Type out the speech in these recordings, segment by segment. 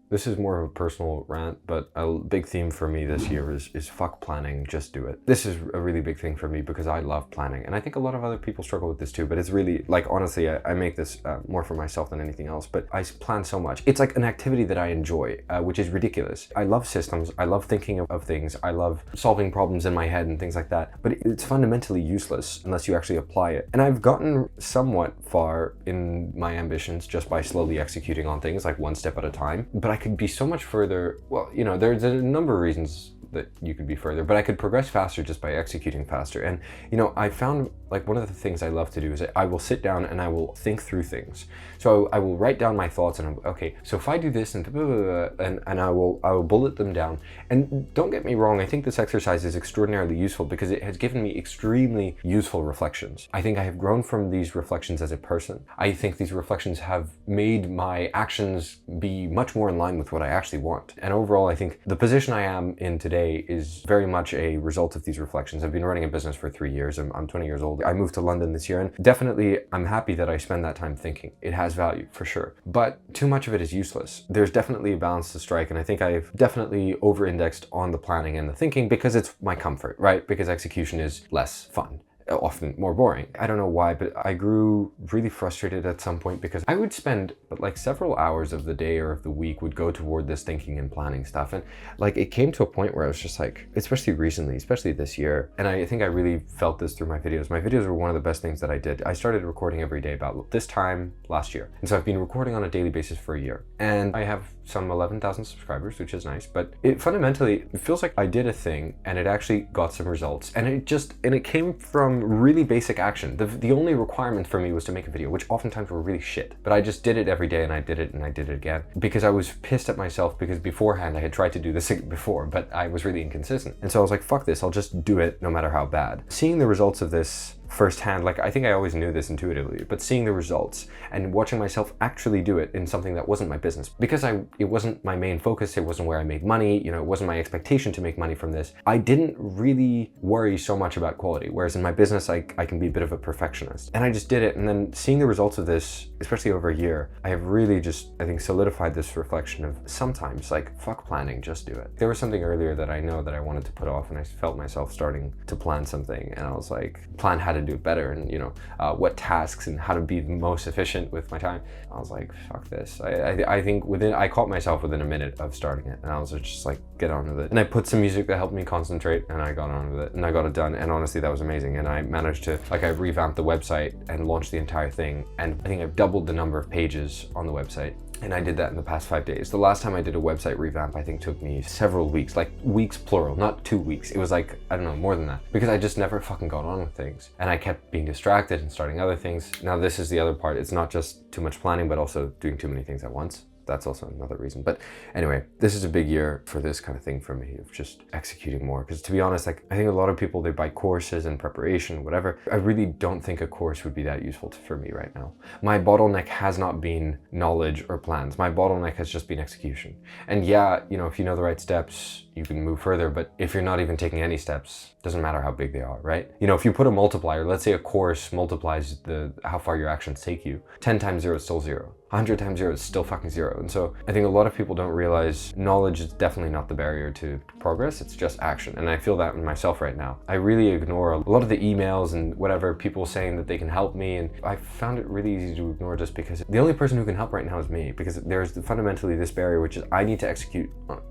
This is more of a personal rant, but a big theme for me this year is fuck planning, just do it. This is a really big thing for me because I love planning, and I think a lot of other people struggle with this too, but it's really, like, honestly, I make this more for myself than anything else, but I plan so much. It's like an activity that I enjoy, which is ridiculous. I love systems, I love thinking of things, I love solving problems in my head and things like that, but it's fundamentally useless unless you actually apply it. And I've gotten somewhat far in my ambitions just by slowly executing on things, like one step at a time, but I could be so much further. Well, you know, there's a number of reasons that you could be further, but I could progress faster just by executing faster. And, you know, I found, like, one of the things I love to do is I will sit down and I will think through things. So I will write down my thoughts and okay, so if I do this and blah, blah, blah, and I will bullet them down. And don't get me wrong, I think this exercise is extraordinarily useful because it has given me extremely useful reflections. I think I have grown from these reflections as a person. I think these reflections have made my actions be much more in line with what I actually want. And overall, I think the position I am in today is very much a result of these reflections. I've been running a business for 3 years. I'm 20 years old. I moved to London this year, and definitely I'm happy that I spend that time thinking. It has value for sure, but too much of it is useless. There's definitely a balance to strike, and I think I've definitely over-indexed on the planning and the thinking because it's my comfort, right? Because execution is less fun, often more boring. I don't know why, but I grew really frustrated at some point because I would spend like several hours of the day or of the week would go toward this thinking and planning stuff. And like it came to a point where I was just like, especially recently, especially this year, and I think I really felt this through my videos. My videos were one of the best things that I did. I started recording every day about this time last year. And so I've been recording on a daily basis for a year. And I have some 11,000 subscribers, which is nice, but it fundamentally, it feels like I did a thing and it actually got some results. And it came from really basic action. The only requirement for me was to make a video, which oftentimes were really shit, but I just did it every day and I did it and I did it again because I was pissed at myself because beforehand I had tried to do this before, but I was really inconsistent. And so I was like, fuck this, I'll just do it no matter how bad. Seeing the results of this firsthand, like I think I always knew this intuitively, but seeing the results and watching myself actually do it in something that wasn't my business, because it wasn't my main focus, it wasn't where I made money, you know, it wasn't my expectation to make money from this, I didn't really worry so much about quality, whereas in my business I can be a bit of a perfectionist. And I just did it, and then seeing the results of this, especially over a year, I have really just, I think, solidified this reflection of sometimes, like, fuck planning, just do it. There was something earlier that I know that I wanted to put off, and I felt myself starting to plan something, and I was like, plan how to do it better, and you know, what tasks and how to be the most efficient with my time. I was like, fuck this. I think I caught myself within a minute of starting it, and I was just like, get on with it. And I put some music that helped me concentrate, and I got on with it, and I got it done, and honestly that was amazing. And I managed to, like, I revamped the website and launched the entire thing, and I think I've doubled the number of pages on the website. And I did that in the past 5 days. The last time I did a website revamp, I think took me several weeks, like weeks plural, not 2 weeks. It was like, I don't know, more than that, because I just never fucking got on with things. And I kept being distracted and starting other things. Now this is the other part. It's not just too much planning, but also doing too many things at once. That's also another reason. But anyway, this is a big year for this kind of thing for me, of just executing more. Because to be honest, like, I think a lot of people, they buy courses and preparation, whatever. I really don't think a course would be that useful for me right now. My bottleneck has not been knowledge or plans. My bottleneck has just been execution. And yeah, you know, if you know the right steps, you can move further. But if you're not even taking any steps, doesn't matter how big they are, right? You know, if you put a multiplier, let's say a course multiplies how far your actions take you. 10 times 0 is still 0. 100 times 0 is still fucking 0. And so I think a lot of people don't realize knowledge is definitely not the barrier to progress. It's just action. And I feel that in myself right now. I really ignore a lot of the emails and whatever, people saying that they can help me. And I found it really easy to ignore just because the only person who can help right now is me, because there's fundamentally this barrier, which is I need to execute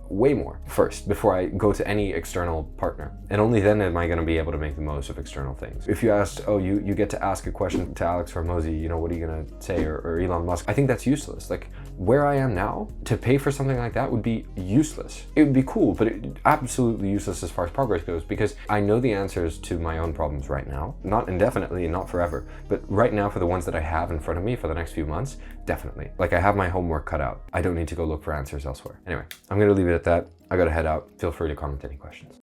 way more first before I go to any external partner. And only then am I going to be able to make the most of external things. If you asked, oh, you get to ask a question to Alex Hormozi, you know, what are you going to say? Or Elon Musk, I think that's useless. Like, where I am now, to pay for something like that would be useless. It would be cool, but absolutely useless as far as progress goes, because I know the answers to my own problems right now, not indefinitely and not forever, but right now for the ones that I have in front of me for the next few months, definitely. Like, I have my homework cut out. I don't need to go look for answers elsewhere. Anyway, I'm going to leave it at that. I got to head out. Feel free to comment any questions.